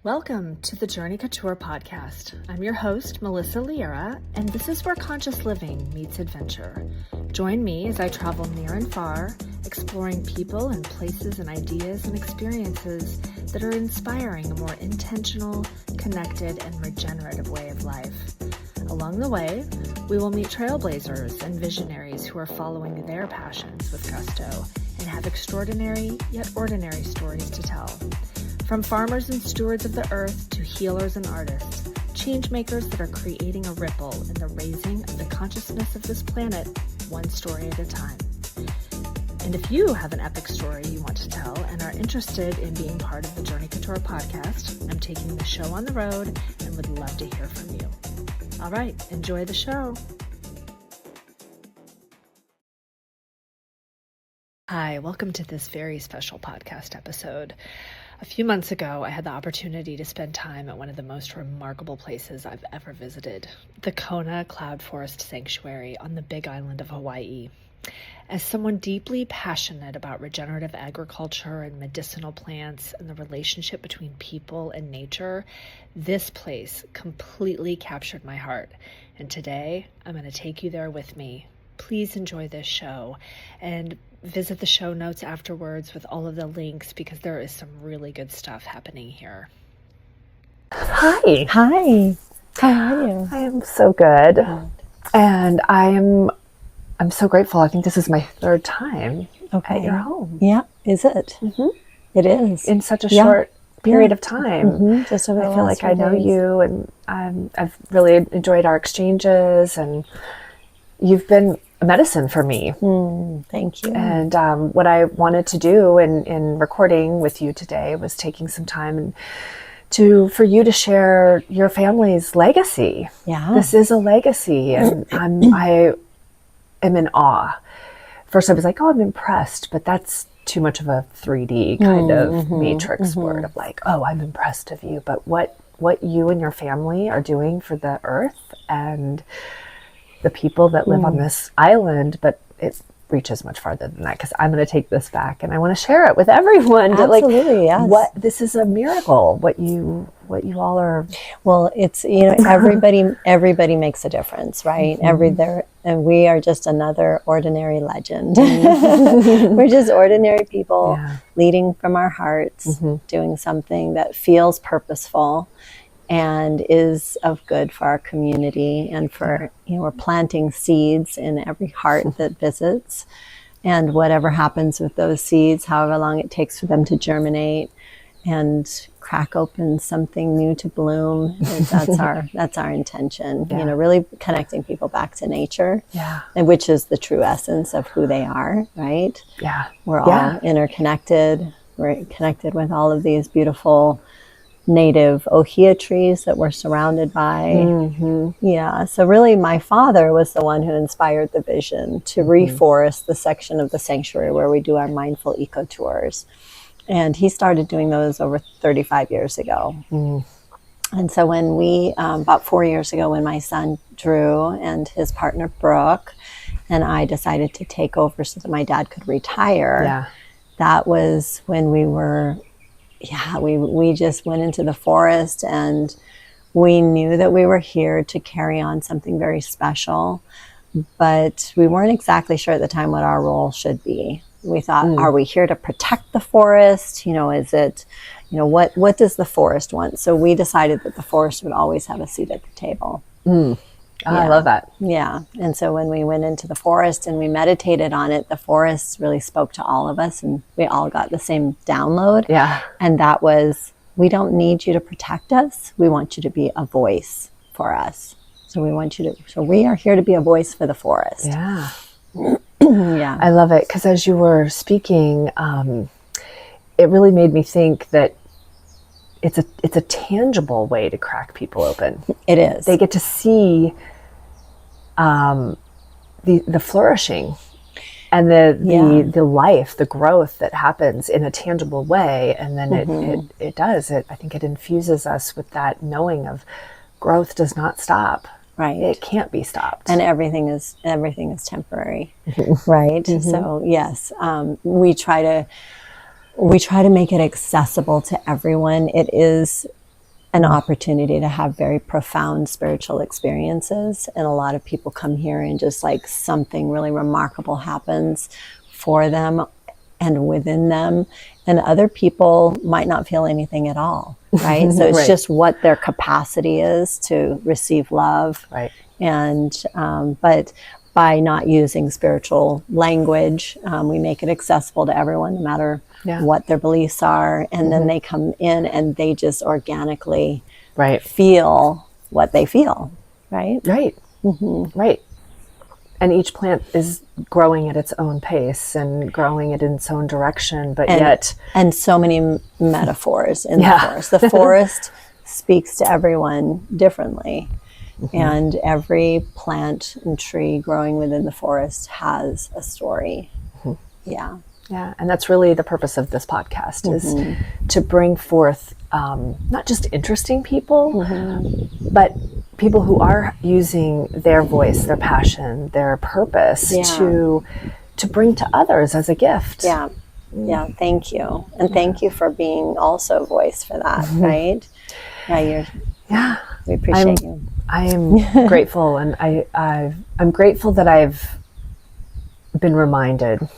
Welcome to the Journey Couture podcast. I'm your host, Melissa Liera, and this is where conscious living meets adventure. Join me as I travel near and far, exploring people and places and ideas and experiences that are inspiring a more intentional, connected, and regenerative way of life. Along the way, we will meet trailblazers and visionaries who are following their passions with gusto and have extraordinary yet ordinary stories to tell. From farmers and stewards of the earth to healers and artists, change makers that are creating a ripple in the raising of the consciousness of this planet, one story at a time. And if you have an epic story you want to tell and are interested in being part of the Journey Couture podcast, I'm taking the show on the road and would love to hear from you. All right, enjoy the show. Hi, welcome to this very special podcast episode. A few months ago, I had the opportunity to spend time at one of the most remarkable places I've ever visited, the Kona Cloud Forest Sanctuary on the Big Island of Hawaii. As someone deeply passionate about regenerative agriculture and medicinal plants and the relationship between people and nature, this place completely captured my heart. And today, I'm going to take you there with me. Please enjoy this show and visit the show notes afterwards with all of the links because there is some really good stuff happening here. Hi. Hi. How are you? I am so good. And I'm so grateful. I think this is my third time at your home. Yeah, is it? Mm-hmm. It is. In such a short period of time. Mm-hmm. Just over I feel like I know you, and I've really enjoyed our exchanges, and you've been a medicine for me. Thank you. And what I wanted to do in recording with you today was taking some time for you to share your family's legacy. Yeah. This is a legacy, and I am in awe. First I was like, I'm impressed, but that's too much of a 3D kind of matrix word of like, I'm impressed of you. But what you and your family are doing for the earth and the people that live on this island, but it reaches much farther than that, because I'm going to take this back and I want to share it with everyone. Absolutely, yes. This is a miracle. What you all are. Well, it's everybody makes a difference, right? And we are just another ordinary legend. We're just ordinary people leading from our hearts, doing something that feels purposeful and is of good for our community, and for, we're planting seeds in every heart that visits, and whatever happens with those seeds, however long it takes for them to germinate and crack open something new to bloom, that's our intention. Really connecting people back to nature, and which is the true essence of who they are, right? We're all interconnected. We're connected with all of these beautiful native ohia trees that we're surrounded by. So really my father was the one who inspired the vision to reforest the section of the sanctuary where we do our mindful eco tours, and he started doing those over 35 years ago. And so when we about 4 years ago, when my son Drew and his partner Brooke and I decided to take over so that my dad could retire, that was when we were we just went into the forest, and we knew that we were here to carry on something very special, but we weren't exactly sure at the time what our role should be. We thought, are we here to protect the forest? Is it, what does the forest want? So we decided that the forest would always have a seat at the table. I love that. Yeah. And so when we went into the forest and we meditated on it, the forest really spoke to all of us, and we all got the same download. And that was, we don't need you to protect us. We want you to be a voice for us. So we are here to be a voice for the forest. I love it. Because as you were speaking, it really made me think that it's a tangible way to crack people open. It is. They get to see the flourishing and the life, the growth that happens in a tangible way, and then I think it infuses us with that knowing of growth does not stop. Right. It can't be stopped. And everything is temporary. Right. So yes, we try to make it accessible to everyone. It is an opportunity to have very profound spiritual experiences. And a lot of people come here and just like something really remarkable happens for them and within them. And other people might not feel anything at all, right? So it's just what their capacity is to receive love. Right. And, but by not using spiritual language, we make it accessible to everyone, no matter what their beliefs are. And then they come in and they just organically feel what they feel, right? Right. Right. And each plant is growing at its own pace and growing it in its own direction, but yet... And so many metaphors in the forest. The forest speaks to everyone differently. And every plant and tree growing within the forest has a story. Yeah. Yeah. And that's really the purpose of this podcast, is to bring forth not just interesting people, but people who are using their voice, their passion, their purpose to bring to others as a gift. Yeah. Yeah. Thank you. And thank you for being also a voice for that, right? We appreciate you. I am grateful, and I'm grateful that I've been reminded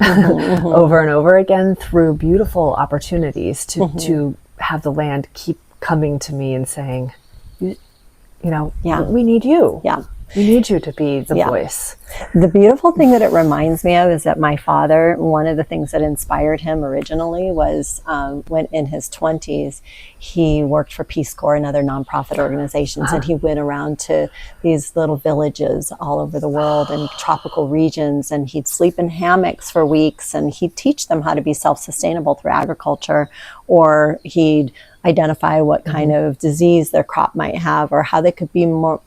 over and over again through beautiful opportunities to have the land keep coming to me and saying, we need you. Yeah. We need you to be the voice. The beautiful thing that it reminds me of is that my father, one of the things that inspired him originally was when in his 20s, he worked for Peace Corps and other nonprofit organizations. And he went around to these little villages all over the world and tropical regions. And he'd sleep in hammocks for weeks, and he'd teach them how to be self-sustainable through agriculture, or he'd identify what kind of disease their crop might have, or how they could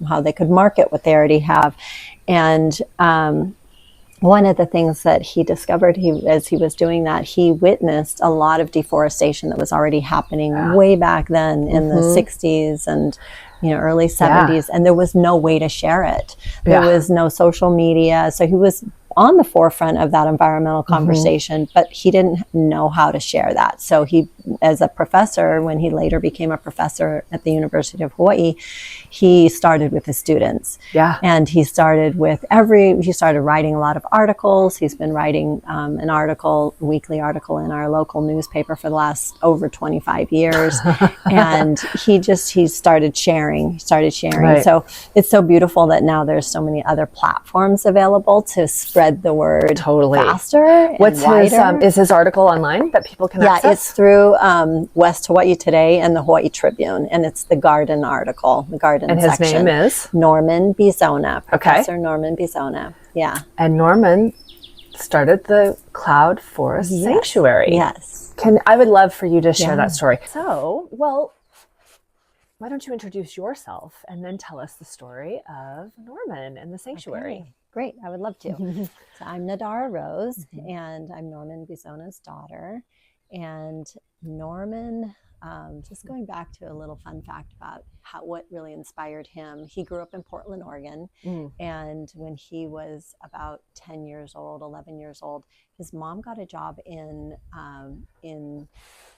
how they could market what they already have. And one of the things that he discovered, as he was doing that, he witnessed a lot of deforestation that was already happening way back then in the 60s and early 70s, and there was no way to share it. There was no social media, so he was on the forefront of that environmental conversation, but he didn't know how to share that. So he, as a professor, when he later became a professor at the University of Hawaii, he started with his students. Yeah. And he started with he started writing a lot of articles. He's been writing a weekly article in our local newspaper for the last over 25 years. And he started sharing. Right. So it's so beautiful that now there's so many other platforms available to spread the word faster. What's wider. Is his article online that people can access? Yeah, it's through West Hawaii Today and the Hawaii Tribune, and it's the garden article, the garden section. And his name is? Norman Bizona, Professor Norman Bizona. Yeah. And Norman started the Cloud Forest Sanctuary. Yes. I would love for you to share that story. So, why don't you introduce yourself and then tell us the story of Norman and the sanctuary? Okay. Great, I would love to. So I'm Nadara Rose, and I'm Norman Bizona's daughter. And Norman, just going back to a little fun fact about what really inspired him. He grew up in Portland, Oregon, and when he was about 10 years old, 11 years old, his mom got a job in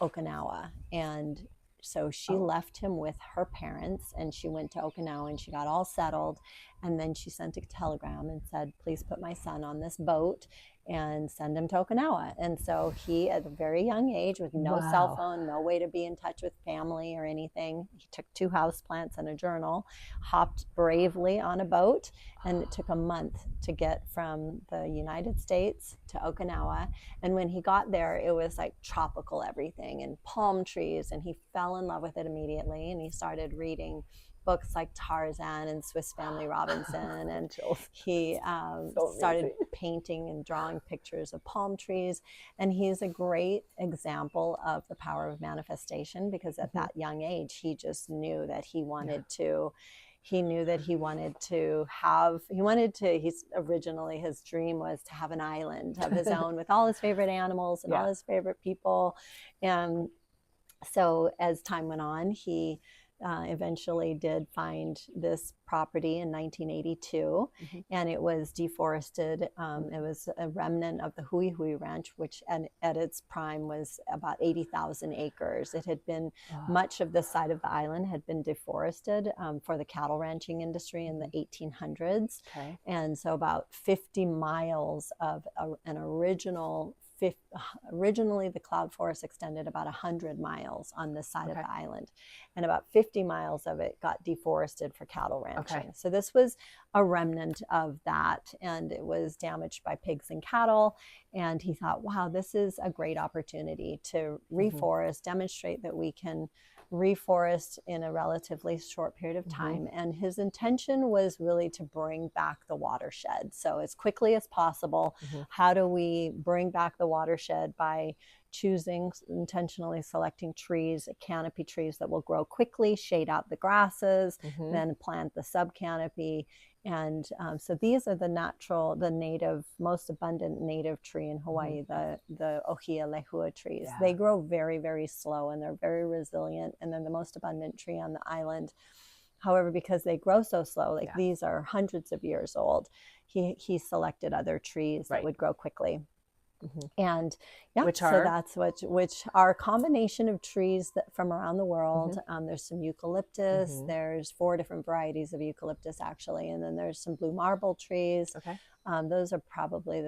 Okinawa, and so she left him with her parents, and she went to Okinawa and she got all settled. And then she sent a telegram and said, please put my son on this boat and send him to Okinawa. And so he, at a very young age, with no cell phone, no way to be in touch with family or anything, he took 2 houseplants and a journal, hopped bravely on a boat, and it took a month to get from the United States to Okinawa. And when he got there, it was like tropical everything and palm trees, and he fell in love with it immediately. And he started reading books like Tarzan and Swiss Family Robinson, and he started painting and drawing pictures of palm trees. And he's a great example of the power of manifestation, because at that young age, he just knew that he wanted to. He knew that he wanted to originally his dream was to have an island of his own with all his favorite animals and all his favorite people. And so as time went on, he eventually did find this property in 1982, and it was deforested. It was a remnant of the Hawai'i Ranch, which at its prime was about 80,000 acres. It had been, much of this side of the island had been deforested for the cattle ranching industry in the 1800s. Okay. And so about 50 miles of an originally the cloud forest extended about 100 miles on this side of the island, and about 50 miles of it got deforested for cattle ranching. So this was a remnant of that, and it was damaged by pigs and cattle. And he thought, wow, this is a great opportunity to reforest, demonstrate that we can reforest in a relatively short period of time. And his intention was really to bring back the watershed. So as quickly as possible, how do we bring back the watershed? By choosing, intentionally selecting trees, canopy trees that will grow quickly, shade out the grasses, then plant the subcanopy. And so these are the native, most abundant native tree in Hawaii, the ohia lehua trees. Yeah. They grow very, very slow, and they're very resilient, and they're the most abundant tree on the island. However, because they grow so slow, these are hundreds of years old, he selected other trees that would grow quickly. And which are a combination of trees from around the world. There's some eucalyptus. There's 4 different varieties of eucalyptus, actually, and then there's some blue marble trees. Those are probably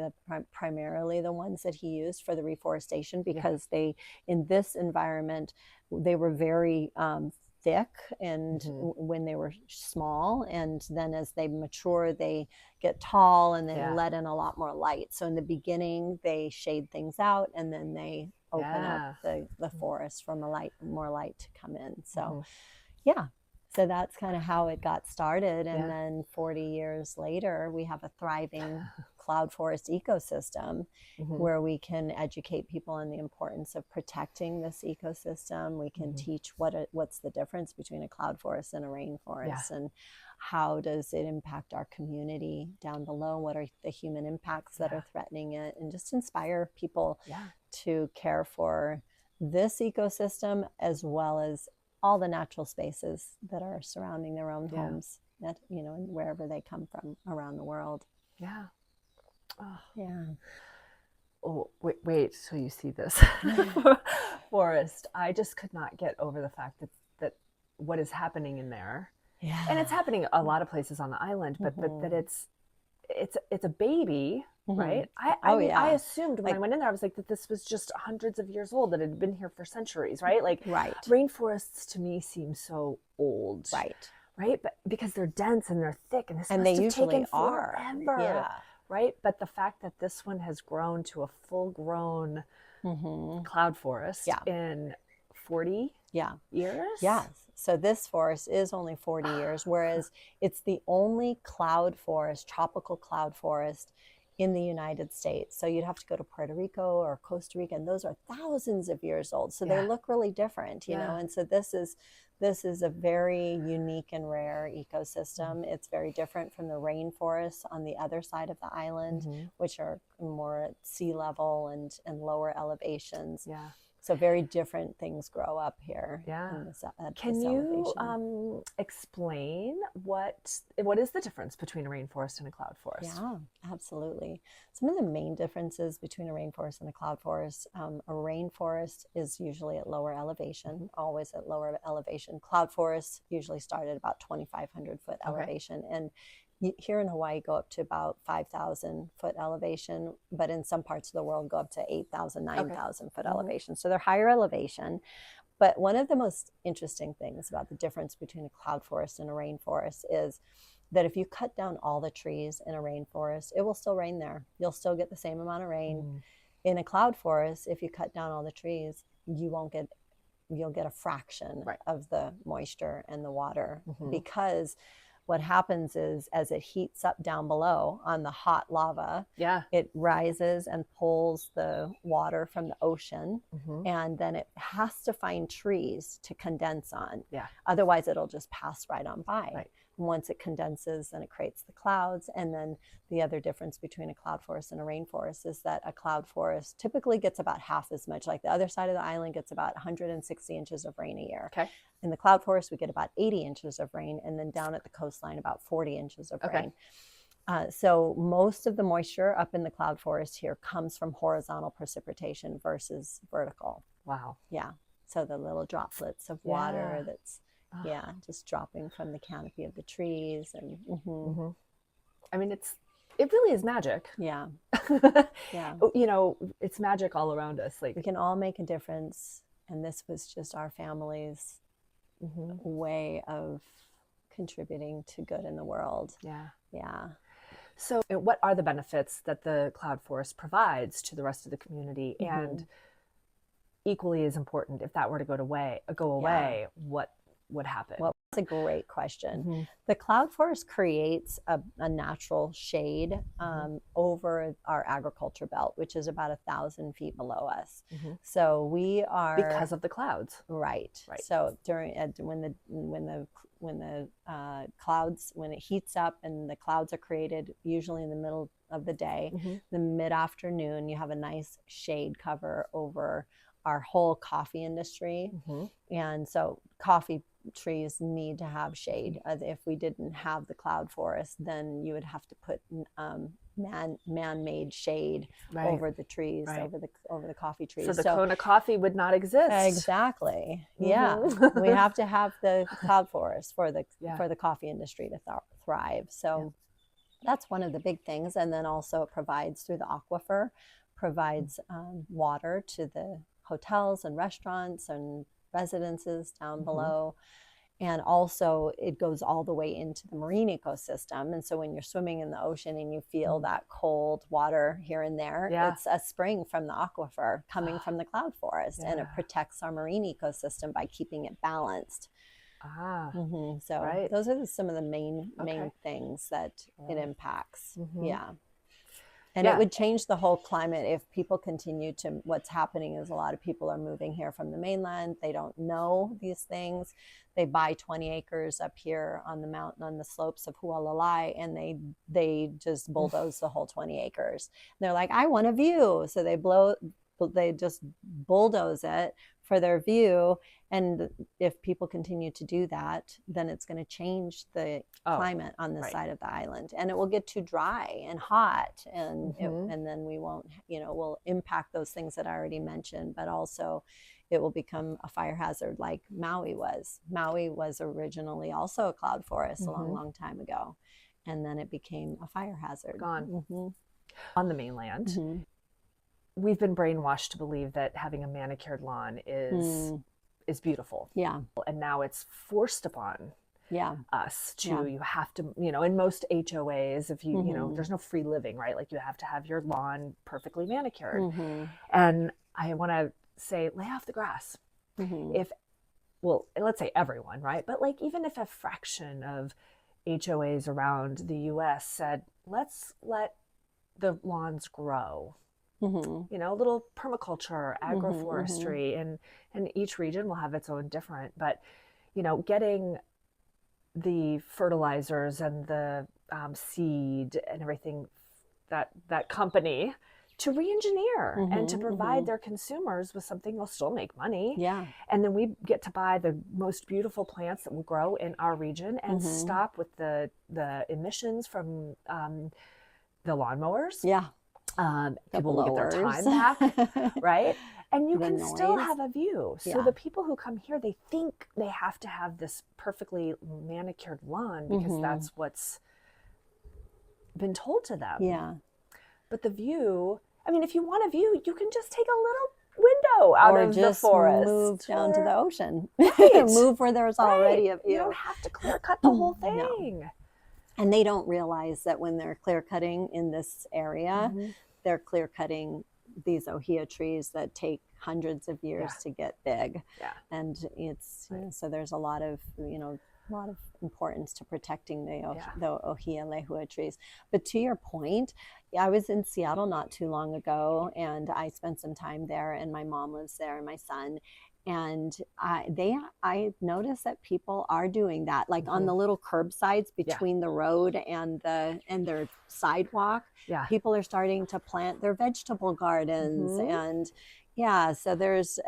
primarily the ones that he used for the reforestation, because they, in this environment, they were very thick and when they were small, and then as they mature they get tall and they let in a lot more light. So in the beginning they shade things out, and then they open up the forest for more light to come in. So so that's kind of how it got started. And then 40 years later, we have a thriving cloud forest ecosystem where we can educate people on the importance of protecting this ecosystem. We can teach what's the difference between a cloud forest and a rainforest, and how does it impact our community down below? What are the human impacts that are threatening it? And just inspire people to care for this ecosystem, as well as all the natural spaces that are surrounding their own homes, that, you know, and wherever they come from around the world. Oh, wait till you see this forest. I just could not get over the fact that what is happening in there, and it's happening a lot of places on the island, but that it's a baby. Right. I assumed when I went in there, I was like, that this was just hundreds of years old, that it had been here for centuries. Right. Like rainforests to me seem so old. Right. But because they're dense and they're thick, and this must have taken forever. Right. But the fact that this one has grown to a full grown cloud forest in 40 years. Yes. So this forest is only 40 years, whereas it's the only cloud forest, tropical cloud forest in the United States. So you'd have to go to Puerto Rico or Costa Rica, and those are thousands of years old. So they look really different, you know. And so this is a very unique and rare ecosystem. It's very different from the rainforests on the other side of the island, which are more at sea level and lower elevations. So very different things grow up here. Can you explain what is the difference between a rainforest and a cloud forest? Yeah, absolutely. Some of the main differences between a rainforest and a cloud forest: a rainforest is usually at lower elevation, always at lower elevation. Cloud forests usually start at about 2,500 foot elevation, and here in Hawaii go up to about 5,000 foot elevation, but in some parts of the world go up to 8,000, 9,000 foot elevation. So they're higher elevation. But one of the most interesting things about the difference between a cloud forest and a rainforest is that if you cut down all the trees in a rainforest, it will still rain there. You'll still get the same amount of rain. In a cloud forest, if you cut down all the trees, you'll get a fraction of the moisture and the water, because what happens is, as it heats up down below on the hot lava, it rises and pulls the water from the ocean, and then it has to find trees to condense on. Otherwise, it'll just pass right on by. once it condenses, then it creates the clouds. And then the other difference between a cloud forest and a rainforest is that a cloud forest typically gets about half as much. Like the other side of the island gets about 160 inches of rain a year. Okay. In the cloud forest, we get about 80 inches of rain, and then down at the coastline, about 40 inches of rain. So most of the moisture up in the cloud forest here comes from horizontal precipitation versus vertical. Wow. Yeah. So the little droplets of water that's, just dropping from the canopy of the trees. And I mean, it really is magic. Yeah. Yeah. You know, it's magic all around us. Like, we can all make a difference. And this was just our family's way of contributing to good in the world. Yeah. Yeah. So what are the benefits that the cloud forest provides to the rest of the community? And equally as important, if that were to go away, what would happen? Well, that's a great question. The cloud forest creates a natural shade over our agriculture belt, which is about 1,000 feet below us. So we are, because of the clouds, right? So during when it heats up and the clouds are created, usually in the middle of the day, the mid-afternoon, you have a nice shade cover over our whole coffee industry. And so coffee trees need to have shade. If we didn't have the cloud forest, then you would have to put man-made shade over the trees, over the coffee trees. So the Kona coffee would not exist. Exactly. Yeah. We have to have the cloud forest for the coffee industry to thrive. So that's one of the big things. And then also it provides, through the aquifer, provides water to the hotels and restaurants and residences down below. And also it goes all the way into the marine ecosystem. And so when you're swimming in the ocean and you feel that cold water here and there, it's a spring from the aquifer coming from the cloud forest, and it protects our marine ecosystem by keeping it balanced. So those are some of the main things that it impacts. And it would change the whole climate if people continue to, what's happening is a lot of people are moving here from the mainland. They don't know these things. They buy 20 acres up here on the mountain, on the slopes of Hualalai, and they just bulldoze the whole 20 acres. And they're like, I want a view. So they just bulldoze it for their view. And if people continue to do that, then it's going to change the climate on this side of the island, and it will get too dry and hot, and and then we won't, we'll impact those things that I already mentioned, but also it will become a fire hazard like Maui was. Maui was originally also a cloud forest a long time ago, and then it became a fire hazard. Gone. On the mainland, we've been brainwashed to believe that having a manicured lawn is beautiful. Yeah. And now it's forced upon us to, you have to, in most HOAs, if you, there's no free living, right? Like you have to have your lawn perfectly manicured. And I want to say, lay off the grass. Let's say everyone, right? But like, even if a fraction of HOAs around the US said, let's let the lawns grow. A little permaculture, agroforestry, and each region will have its own different, but, getting the fertilizers and the seed and everything, that company to re-engineer and to provide their consumers with something they'll still make money. Yeah. And then we get to buy the most beautiful plants that will grow in our region and stop with the emissions from the lawnmowers. Yeah. People will get their time back, right? And you can still have a view. So the people who come here, they think they have to have this perfectly manicured lawn because that's what's been told to them. Yeah. But the view, I mean, if you want a view, you can just take a little window out of the forest. Move down to the ocean. Right. Move where there's already a view. You don't have to clear cut the whole thing. No. And they don't realize that when they're clear cutting in this area, they're clear cutting these ohia trees that take hundreds of years to get big. Yeah. And it's, so there's a lot of importance to protecting the ohia lehua trees. But to your point, I was in Seattle not too long ago, and I spent some time there, and my mom lives there and my son. And I noticed that people are doing that, like on the little curbsides between the road and their sidewalk. Yeah. People are starting to plant their vegetable gardens. And yeah, so there's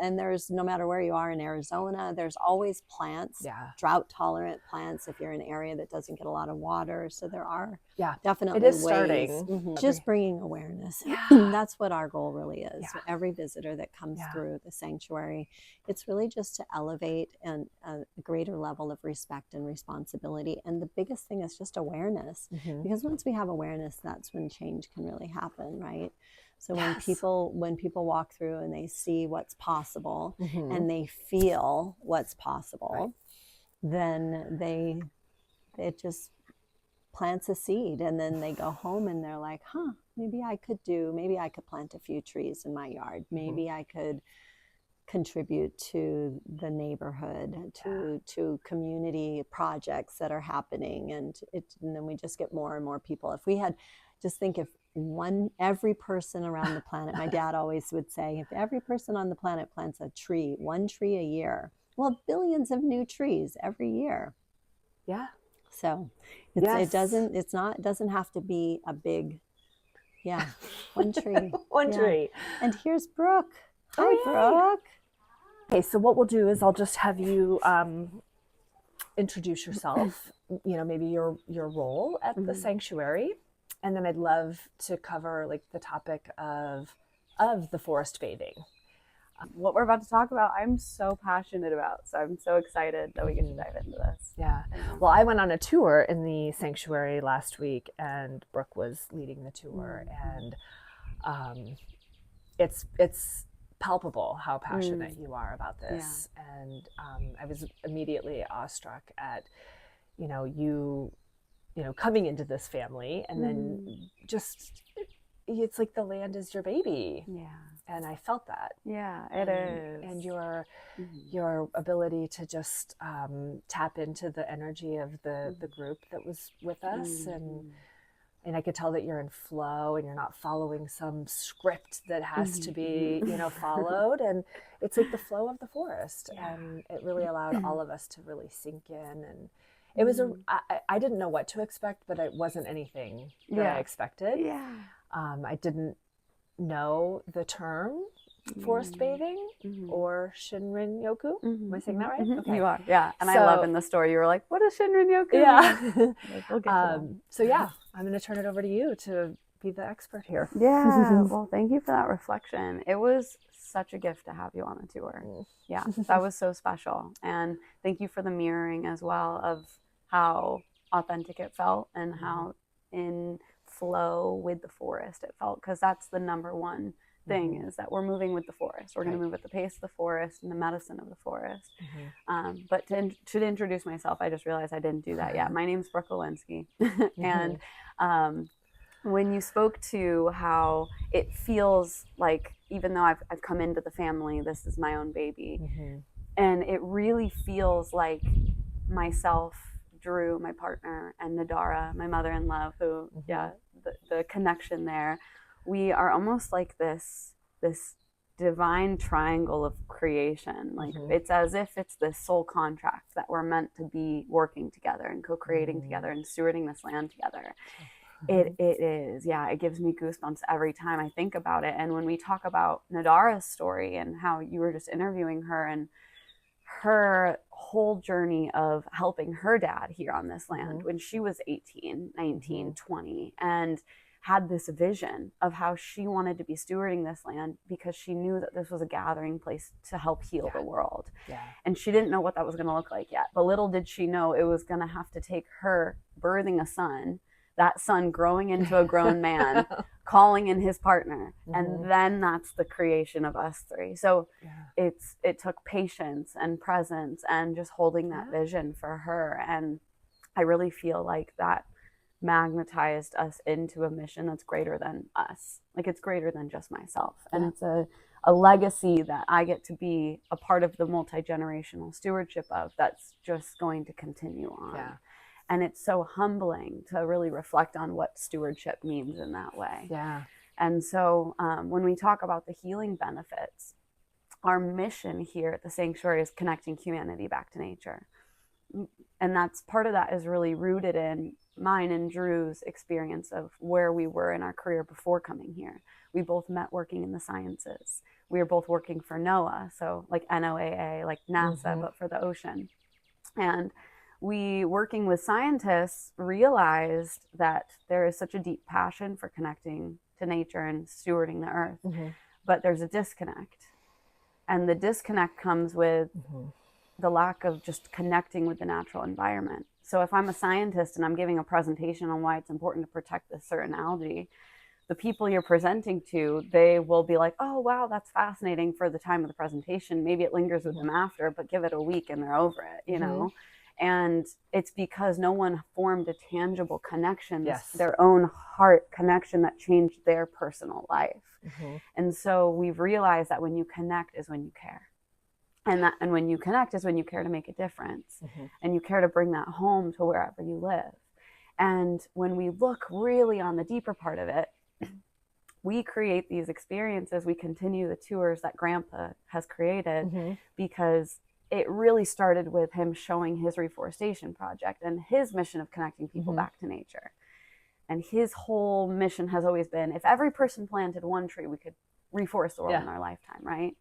no matter where you are in Arizona, there's always plants, drought tolerant plants if you're in an area that doesn't get a lot of water. So there are definitely it is ways. starting. Just bringing awareness. That's what our goal really is. Every visitor that comes through the sanctuary, it's really just to elevate and a greater level of respect and responsibility. And the biggest thing is just awareness, because once we have awareness, that's when change can really happen, right? So when people walk through and they see what's possible and they feel what's possible, then it just plants a seed, and then they go home and they're like, maybe I could plant a few trees in my yard. Maybe I could contribute to the neighborhood, to community projects that are happening. And then we just get more and more people. If we had, just think if every person around the planet, my dad always would say, if every person on the planet plants one tree a year, well, billions of new trees every year. Yeah. So it doesn't have to be a big, one tree. Tree. And here's Brooke. Hi, Brooke. Okay, so what we'll do is I'll just have you introduce yourself, maybe your role at the sanctuary. And then I'd love to cover like the topic of the forest bathing. What we're about to talk about, I'm so passionate about. So I'm so excited that we get to dive into this. Yeah. Well, I went on a tour in the sanctuary last week, and Brooke was leading the tour. And it's palpable how passionate you are about this. And I was immediately awestruck at, you coming into this family, and then just, it's like the land is your baby. Yeah. And I felt that. Yeah, it is. And your ability to just tap into the energy of the group that was with us. And I could tell that you're in flow and you're not following some script that has to be, followed. And it's like the flow of the forest. And it really allowed all of us to really sink in. And it was I didn't know what to expect, but it wasn't anything that I expected. Yeah. I didn't know the term forest bathing or Shinrin-yoku. Am I saying that right? Okay. You are, yeah. And I love in the story, you were like, what is Shinrin-yoku? Yeah. We'll get to that. I'm going to turn it over to you to be the expert here. Yeah. Well, thank you for that reflection. It was such a gift to have you on the tour. Yeah, that was so special. And thank you for the mirroring as well of how authentic it felt and how in flow with the forest it felt, because that's the number one thing is that we're moving with the forest. We're going to move at the pace of the forest and the medicine of the forest. But to introduce myself, I just realized I didn't do that yet. My name's Brooke Olenski. And when you spoke to how it feels like, even though I've come into the family, this is my own baby. And it really feels like myself, Drew, my partner, and Nadara, my mother-in-law, who, the connection there, we are almost like this divine triangle of creation. Like it's as if it's this soul contract that we're meant to be working together and co-creating together and stewarding this land together. It is, it gives me goosebumps every time I think about it. And when we talk about Nadara's story and how you were just interviewing her and her whole journey of helping her dad here on this land when she was 18, 19, 20, and had this vision of how she wanted to be stewarding this land because she knew that this was a gathering place to help heal the world. And she didn't know what that was going to look like yet. But little did she know it was going to have to take her birthing a son, that son growing into a grown man, calling in his partner. And then that's the creation of us three. So it took patience and presence and just holding that vision for her. And I really feel like that magnetized us into a mission that's greater than us. Like it's greater than just myself. And it's a legacy that I get to be a part of the multi-generational stewardship of, that's just going to continue on. And it's so humbling to really reflect on what stewardship means in that way. And so when we talk about the healing benefits our mission here at the sanctuary is connecting humanity back to nature. And that's part of that is really rooted in mine and Drew's experience of where we were in our career before coming here. We both met working in the sciences. We were both working for NOAA, so like NOAA, like NASA, but for the ocean. And we, working with scientists, realized that there is such a deep passion for connecting to nature and stewarding the earth, but there's a disconnect. And the disconnect comes with the lack of just connecting with the natural environment. So if I'm a scientist and I'm giving a presentation on why it's important to protect this certain algae, the people you're presenting to, they will be like, oh, wow, that's fascinating for the time of the presentation. Maybe it lingers with them after, but give it a week and they're over it, you know? And it's because no one formed a tangible connection, their own heart connection that changed their personal life. And so we've realized that when you connect is when you care. And when you connect is when you care to make a difference, and you care to bring that home to wherever you live. And when we look really on the deeper part of it, we create these experiences, we continue the tours that Grandpa has created, because it really started with him showing his reforestation project and his mission of connecting people back to nature. And his whole mission has always been, if every person planted one tree, we could reforest the world in our lifetime, right?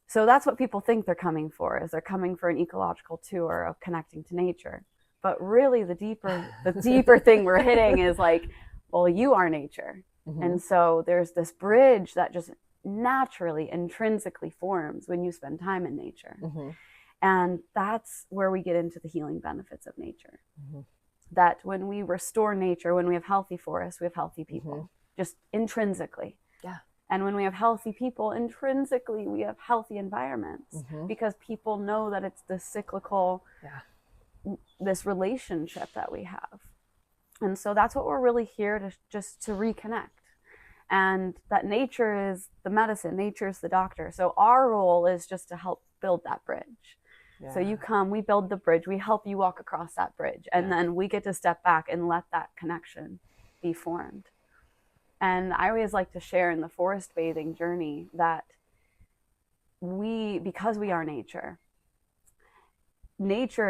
So that's what people think they're coming for, is they're coming for an ecological tour of connecting to nature. But really the deeper thing we're hitting is like, well, you are nature. And so there's this bridge that just naturally, intrinsically forms when you spend time in nature. And that's where we get into the healing benefits of nature. That when we restore nature, when we have healthy forests, we have healthy people, just intrinsically. And when we have healthy people, intrinsically, we have healthy environments, because people know that it's this cyclical, this relationship that we have. And so that's what we're really here to, just to reconnect. And that nature is the medicine, nature is the doctor. So our role is just to help build that bridge. So you come, we build the bridge, we help you walk across that bridge, and then we get to step back and let that connection be formed. And I always like to share in the forest bathing journey that because we are nature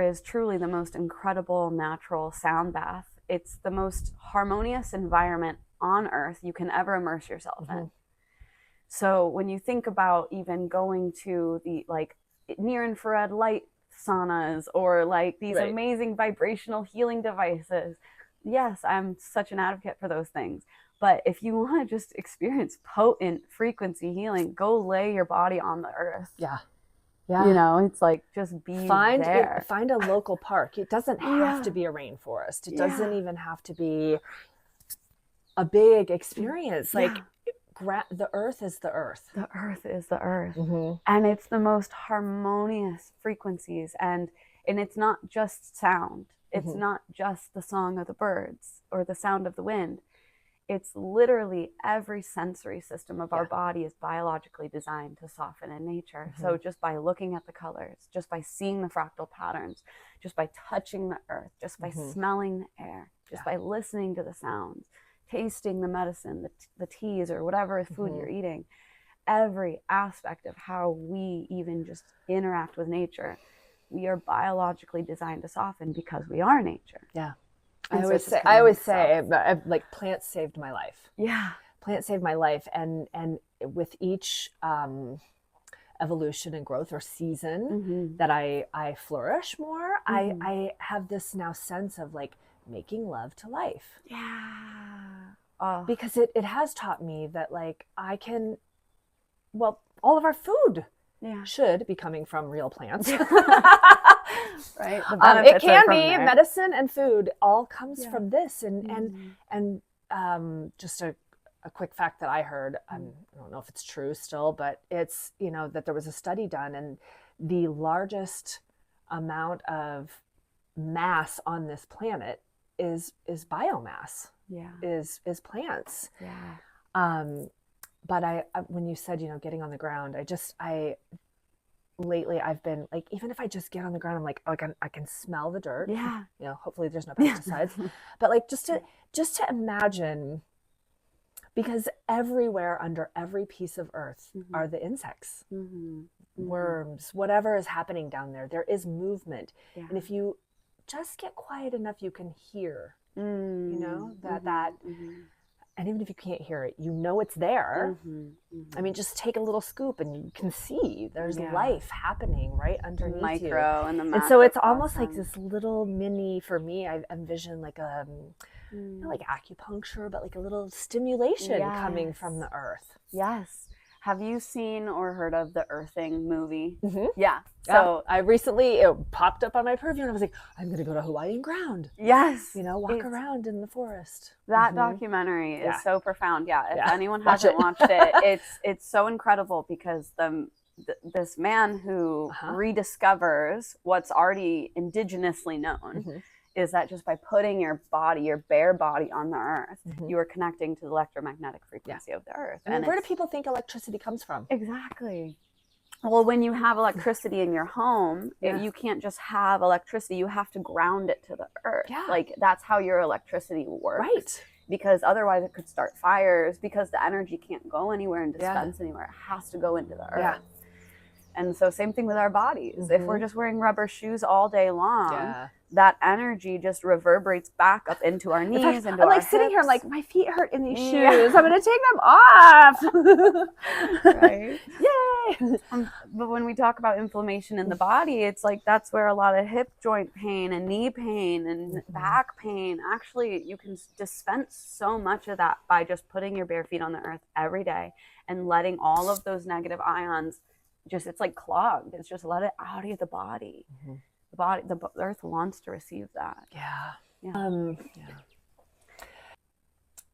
is truly the most incredible natural sound bath. It's the most harmonious environment on earth you can ever immerse yourself in. So when you think about even going to the like near infrared light saunas or like these amazing vibrational healing devices, yes, I'm such an advocate for those things. But if you want to just experience potent frequency healing, go lay your body on the earth. You know, it's like just be there. Find a local park. It doesn't have to be a rainforest. It doesn't even have to be a big experience. Like the earth is the earth. The earth is the earth. And it's the most harmonious frequencies. And it's not just sound. It's not just the song of the birds or the sound of the wind. It's literally every sensory system of our body is biologically designed to soften in nature. So just by looking at the colors, just by seeing the fractal patterns, just by touching the earth, just by smelling the air, just by listening to the sounds, tasting the medicine, the teas or whatever food you're eating, every aspect of how we even just interact with nature, we are biologically designed to soften because we are nature. I always say, like, plants saved my life. Plants saved my life, and with each evolution and growth or season that I flourish more, I have this now sense of like making love to life. Because it has taught me that like I can, well, all of our food should be coming from real plants. Right. It can be medicine and food all comes from this. And just a quick fact that I heard, I don't know if it's true still, but it's, you know, that there was a study done, and the largest amount of mass on this planet is biomass, is plants. But I when you said, you know, getting on the ground, lately I've been like, even if I just get on the ground, I'm like, oh, I can smell the dirt. You know, hopefully there's no pesticides. But like just to imagine because everywhere under every piece of earth are the insects, worms, whatever is happening down there. There is movement. Yeah. And if you just get quiet enough, you can hear, you know, that and even if you can't hear it, you know it's there. I mean, just take a little scoop and you can see there's life happening right underneath micro you. And the and so it's almost like this little mini, for me, I envision like a, not like acupuncture, but like a little stimulation coming from the earth. Yes. Have you seen or heard of the Earthing movie? Yeah. So I recently, it popped up on my purview and I was like, I'm going to go to Hawaiian ground. Yes. You know, walk around in the forest. That documentary is so profound. Yeah. If anyone hasn't watched it, it's so incredible because this man who rediscovers what's already indigenously known is that just by putting your body, your bare body on the earth, you are connecting to the electromagnetic frequency of the earth. And where do people think electricity comes from? Exactly. Well, when you have electricity in your home, you can't just have electricity. You have to ground it to the earth. Yeah. Like that's how your electricity works. Right. Because otherwise it could start fires because the energy can't go anywhere and dispense anywhere. It has to go into the earth. Yeah. And so same thing with our bodies. If we're just wearing rubber shoes all day long, that energy just reverberates back up into our knees, into I'm our like hips. Sitting here, I'm like, my feet hurt in these shoes. I'm going to take them off. Right? Yay! But when we talk about inflammation in the body, it's like that's where a lot of hip joint pain and knee pain and back pain, actually you can dispense so much of that by just putting your bare feet on the earth every day and letting all of those negative ions it's like clogged. It's just let it out of the body. The earth wants to receive that.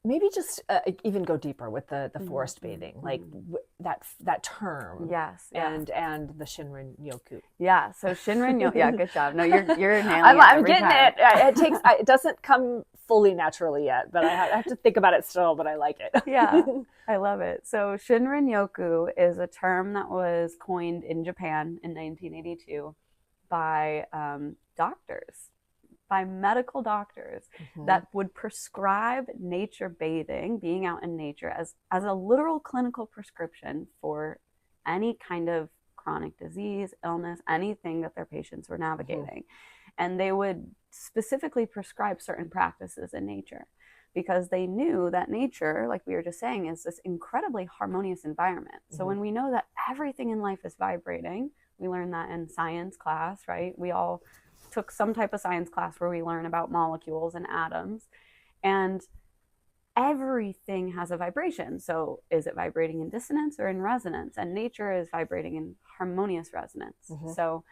Maybe just even go deeper with the forest bathing, like that term. Yes. And the Shinrin-yoku. Yeah. So Shinrin-yoku. Yeah. Good job. No, you're nailing it. I'm getting it. It takes. It doesn't come fully naturally yet, but I have to think about it still. But I like it. Yeah. I love it. So Shinrin-yoku is a term that was coined in Japan in 1982 by doctors, by medical doctors that would prescribe nature bathing, being out in nature, as a literal clinical prescription for any kind of chronic disease, illness, anything that their patients were navigating. And they would specifically prescribe certain practices in nature because they knew that nature, like we were just saying, is this incredibly harmonious environment. So when we know that everything in life is vibrating, we learn that in science class, right? We all took some type of science class where we learn about molecules and atoms, and everything has a vibration. So is it vibrating in dissonance or in resonance? And nature is vibrating in harmonious resonance. So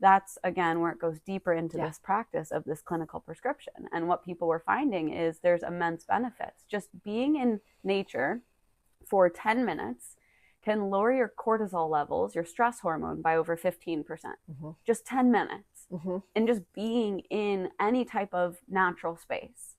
that's, again, where it goes deeper into this practice of this clinical prescription. And what people were finding is there's immense benefits. Just being in nature for 10 minutes can lower your cortisol levels, your stress hormone, by over 15%. Just 10 minutes. And just being in any type of natural space.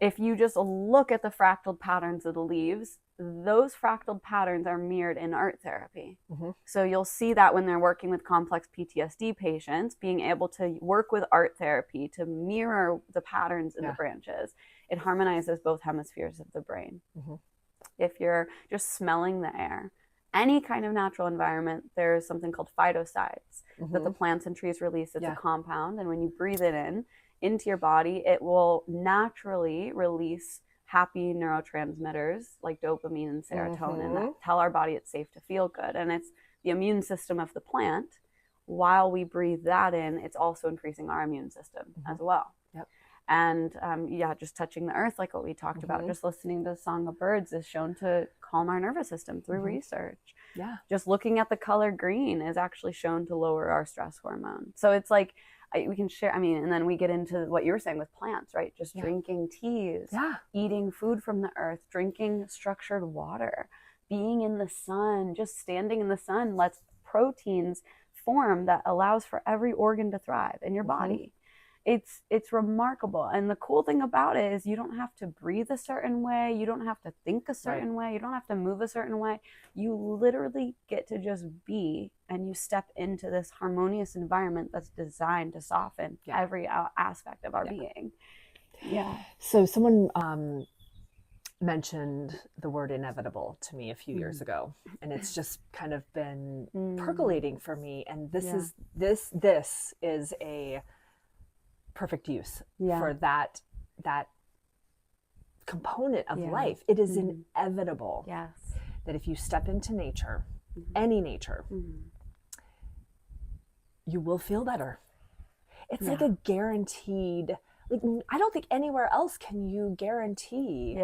If you just look at the fractal patterns of the leaves, those fractal patterns are mirrored in art therapy. So you'll see that when they're working with complex PTSD patients, being able to work with art therapy to mirror the patterns in the branches, it harmonizes both hemispheres of the brain. If you're just smelling the air, any kind of natural environment, there's something called phytosides that the plants and trees release. It's a compound, and when you breathe it in into your body, it will naturally release happy neurotransmitters like dopamine and serotonin that tell our body it's safe to feel good. And it's the immune system of the plant. While we breathe that in, it's also increasing our immune system as well. And just touching the earth, like what we talked about, just listening to the song of birds is shown to calm our nervous system through research. Just looking at the color green is actually shown to lower our stress hormone. So it's like, we can share, and then we get into what you were saying with plants, right? Just drinking teas, eating food from the earth, drinking structured water, being in the sun, just standing in the sun lets proteins form that allows for every organ to thrive in your body. It's remarkable. And the cool thing about it is you don't have to breathe a certain way. You don't have to think a certain way. You don't have to move a certain way. You literally get to just be, and you step into this harmonious environment that's designed to soften every aspect of our being. So someone mentioned the word inevitable to me a few years ago, and it's just kind of been percolating for me. And this is a perfect use for that component of life. It is inevitable that if you step into nature, any nature, you will feel better. It's like a guaranteed, like, I don't think anywhere else can you guarantee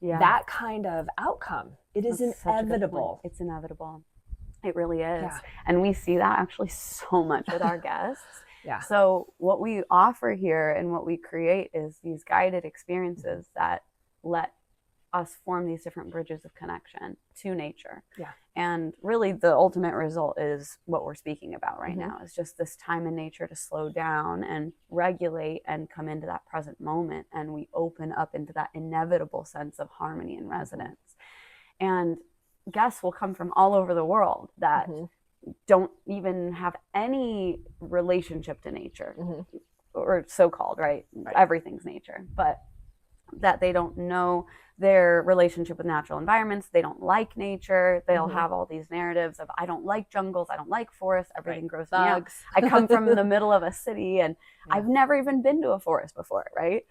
that kind of outcome. It is inevitable. It's inevitable. It really is. Yeah. And we see that actually so much with our guests. So what we offer here and what we create is these guided experiences that let us form these different bridges of connection to nature. And really the ultimate result is what we're speaking about right now, is just this time in nature to slow down and regulate and come into that present moment. And we open up into that inevitable sense of harmony and resonance. And guests will come from all over the world that don't even have any relationship to nature, or so-called, right? Everything's nature, but that they don't know their relationship with natural environments. They don't like nature. They'll have all these narratives of, I don't like jungles, I don't like forests, everything grows me out. I come from the middle of a city and I've never even been to a forest before, right?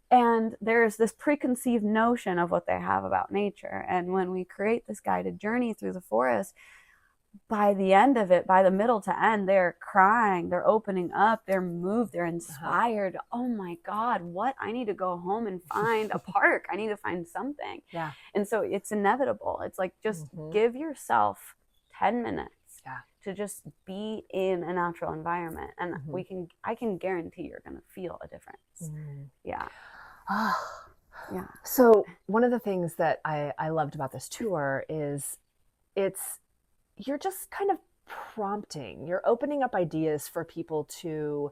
And there's this preconceived notion of what they have about nature. And when we create this guided journey through the forest, by the end of it, by the middle to end, they're crying, they're opening up, they're moved, they're inspired. Oh my God, what? I need to go home and find a park. I need to find something. And so it's inevitable. It's like, just give yourself 10 minutes to just be in a natural environment. And I can guarantee you're going to feel a difference. So one of the things that I loved about this tour is you're just kind of prompting, you're opening up ideas for people to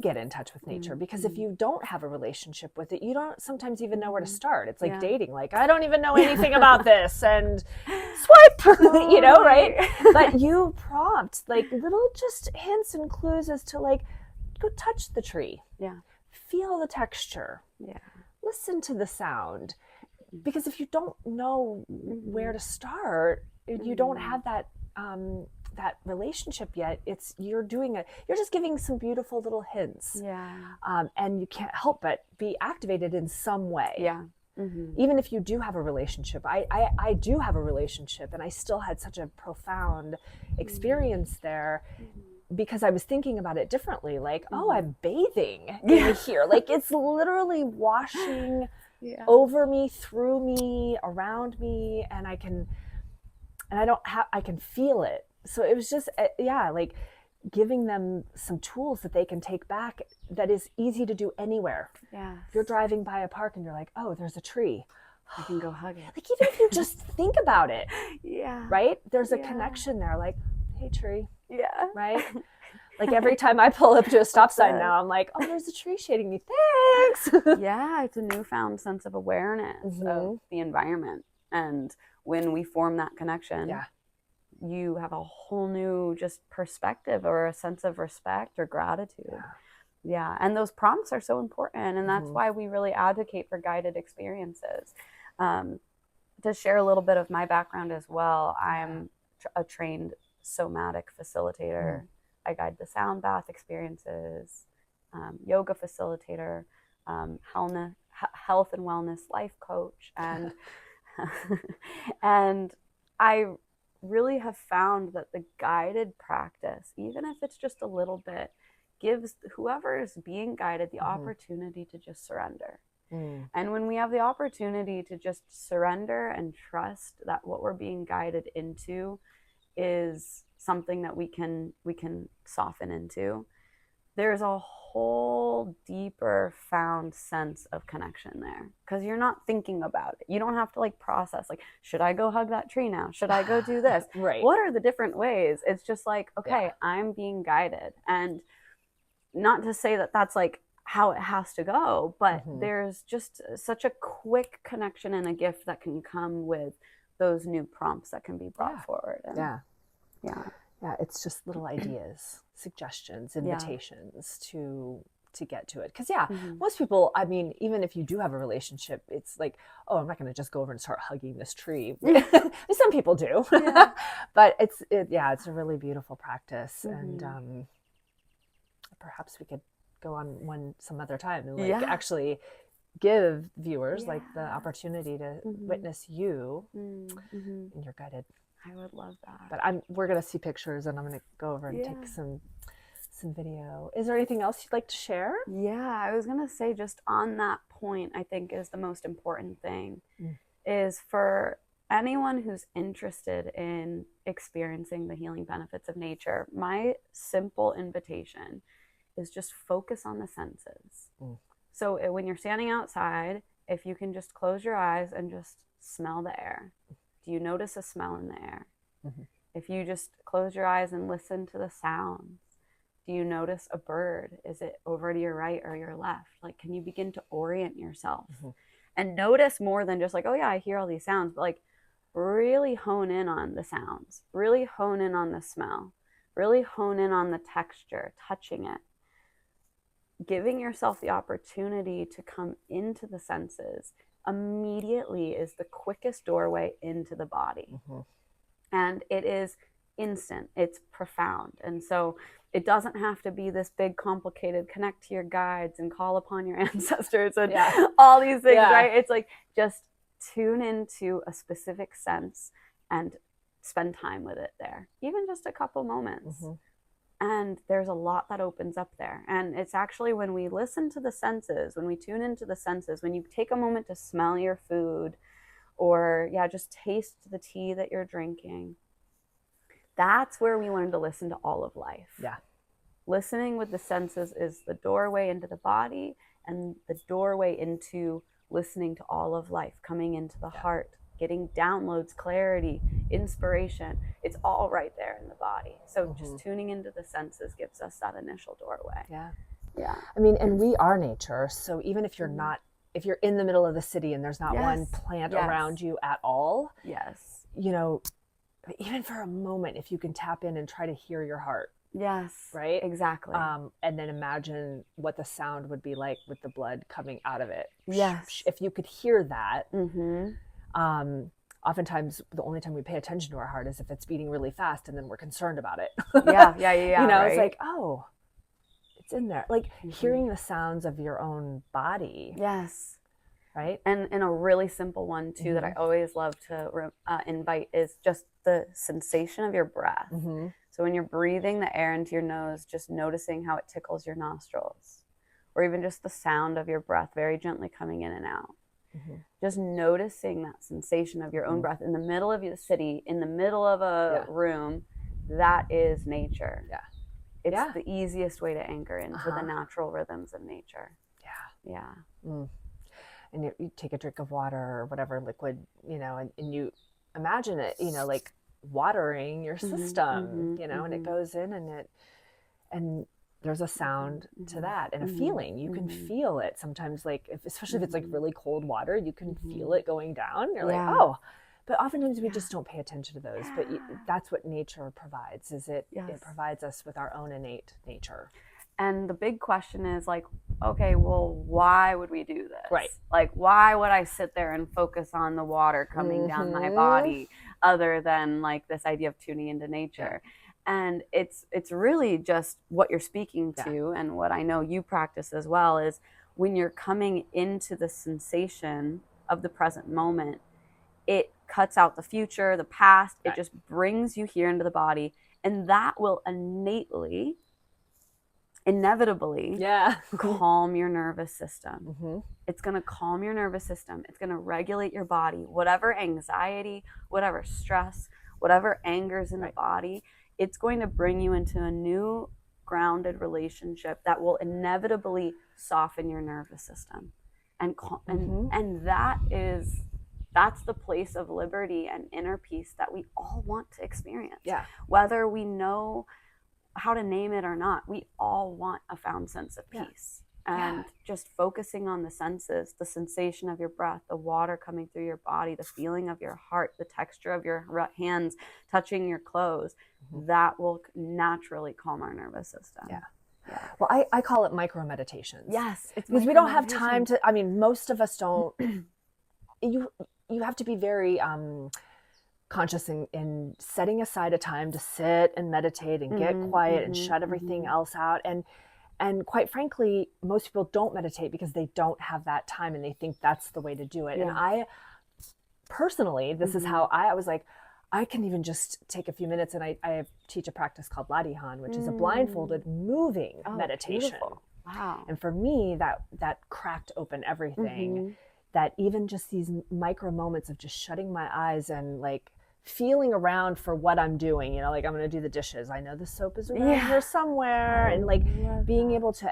get in touch with nature, because if you don't have a relationship with it, you don't sometimes even know where to start. It's like dating, like, I don't even know anything about this, and swipe, you know, right? But you prompt like little just hints and clues as to, like, go touch the tree, feel the texture, listen to the sound, because if you don't know where to start, you don't have that that relationship yet, you're just giving some beautiful little hints, and you can't help but be activated in some way. Even if you do have a relationship. I do have a relationship, and I still had such a profound experience there, because I was thinking about it differently, like, oh, I'm bathing in here, like, it's literally washing over me, through me, around me, and I can feel it. So it was just, like giving them some tools that they can take back, that is easy to do anywhere. If you're driving by a park and you're like, oh, there's a tree, I can go hug it. Like, even if you just think about it, right? There's a connection there, like, hey, tree, right? Like, every time I pull up to a stop sign now, I'm like, oh, there's a tree shading me, thanks. It's a newfound sense of awareness of the environment. And when we form that connection, you have a whole new just perspective, or a sense of respect or gratitude. And those prompts are so important. And that's why we really advocate for guided experiences. To share a little bit of my background as well, I'm a trained somatic facilitator. I guide the sound bath experiences, yoga facilitator, health and wellness life coach, and and I really have found that the guided practice, even if it's just a little bit, gives whoever is being guided the opportunity to just surrender. And when we have the opportunity to just surrender and trust that what we're being guided into is something that we can soften into, there's a whole deeper found sense of connection there, because you're not thinking about it. You don't have to like process, like, should I go hug that tree now? Should I go do this? Right. What are the different ways? It's just like, okay, I'm being guided. And not to say that that's like how it has to go, but there's just such a quick connection and a gift that can come with those new prompts that can be brought forward. And it's just little ideas, suggestions, invitations to to get to it. Because most people, I mean, even if you do have a relationship, it's like, oh, I'm not going to just go over and start hugging this tree. Some people do, but it's a really beautiful practice. And perhaps we could go on some other time and actually give viewers like the opportunity to witness you in your guided. I would love that. But we're going to see pictures, and I'm going to go over and take some video. Is there anything else you'd like to share? Yeah, I was going to say, just on that point, I think is the most important thing is for anyone who's interested in experiencing the healing benefits of nature, my simple invitation is just focus on the senses. So when you're standing outside, if you can just close your eyes and just smell the air. Do you notice a smell in the air? If you just close your eyes and listen to the sounds, do you notice a bird? Is it over to your right or your left? Like, can you begin to orient yourself and notice more than just like, oh yeah, I hear all these sounds, but like really hone in on the sounds, really hone in on the smell, really hone in on the texture, touching it. Giving yourself the opportunity to come into the senses immediately is the quickest doorway into the body. And it is instant, it's profound. And so it doesn't have to be this big, complicated, connect to your guides and call upon your ancestors and all these things, right? It's like, just tune into a specific sense and spend time with it there, even just a couple moments. And there's a lot that opens up there. And it's actually when we listen to the senses, when we tune into the senses, when you take a moment to smell your food or just taste the tea that you're drinking, that's where we learn to listen to all of life. Listening with the senses is the doorway into the body and the doorway into listening to all of life, coming into the heart, getting downloads, clarity, inspiration. It's all right there in the body. So just tuning into the senses gives us that initial doorway. I mean, and we are nature. So even if you're not, if you're in the middle of the city and there's not one plant around you at all, you know, even for a moment, if you can tap in and try to hear your heart. Right? Exactly. And then imagine what the sound would be like with the blood coming out of it. If you could hear that, oftentimes the only time we pay attention to our heart is if it's beating really fast, and then we're concerned about it. You know, it's like, oh, it's in there. Like hearing the sounds of your own body. Right. And a really simple one too that I always love to invite is just the sensation of your breath. So when you're breathing the air into your nose, just noticing how it tickles your nostrils, or even just the sound of your breath very gently coming in and out. Just noticing that sensation of your own breath in the middle of the city, in the middle of a room, that is nature. It's the easiest way to anchor into the natural rhythms of nature. And you take a drink of water or whatever liquid, you know, and you imagine it, you know, like watering your system, you know, and it goes in and there's a sound to that and a feeling. You can feel it sometimes, like especially if it's like really cold water, you can feel it going down. You're like, oh, but oftentimes we just don't pay attention to those. But that's what nature provides, is it provides us with our own innate nature. And the big question is like, okay, well, why would we do this? Right. Like, why would I sit there and focus on the water coming down my body other than like this idea of tuning into nature? And it's really just what you're speaking to, and what I know you practice as well, is when you're coming into the sensation of the present moment, it cuts out the future, the past, it just brings you here into the body, and that will inevitably calm your nervous system. It's going to calm your nervous system. It's going to regulate your body. Whatever anxiety, whatever stress, whatever anger's in the body, it's going to bring you into a new grounded relationship that will inevitably soften your nervous system. And that's the place of liberty and inner peace that we all want to experience. Whether we know how to name it or not, we all want a found sense of peace. And just focusing on the senses, the sensation of your breath, the water coming through your body, the feeling of your heart, the texture of your hands touching your clothes, that will naturally calm our nervous system. Well, I call it micro meditations. Yes. It's because we don't have time to, I mean, most of us don't, you have to be very conscious in setting aside a time to sit and meditate and get quiet and shut everything else out. And quite frankly, most people don't meditate because they don't have that time and they think that's the way to do it. Yeah. And I personally, this is how I was like, I can even just take a few minutes, and I teach a practice called Ladihan, which is a blindfolded moving meditation. Beautiful. Wow. And for me, that cracked open everything. That even just these micro moments of just shutting my eyes and like feeling around for what I'm doing, you know, like I'm going to do the dishes. I know the soap is around here somewhere, and like being able to,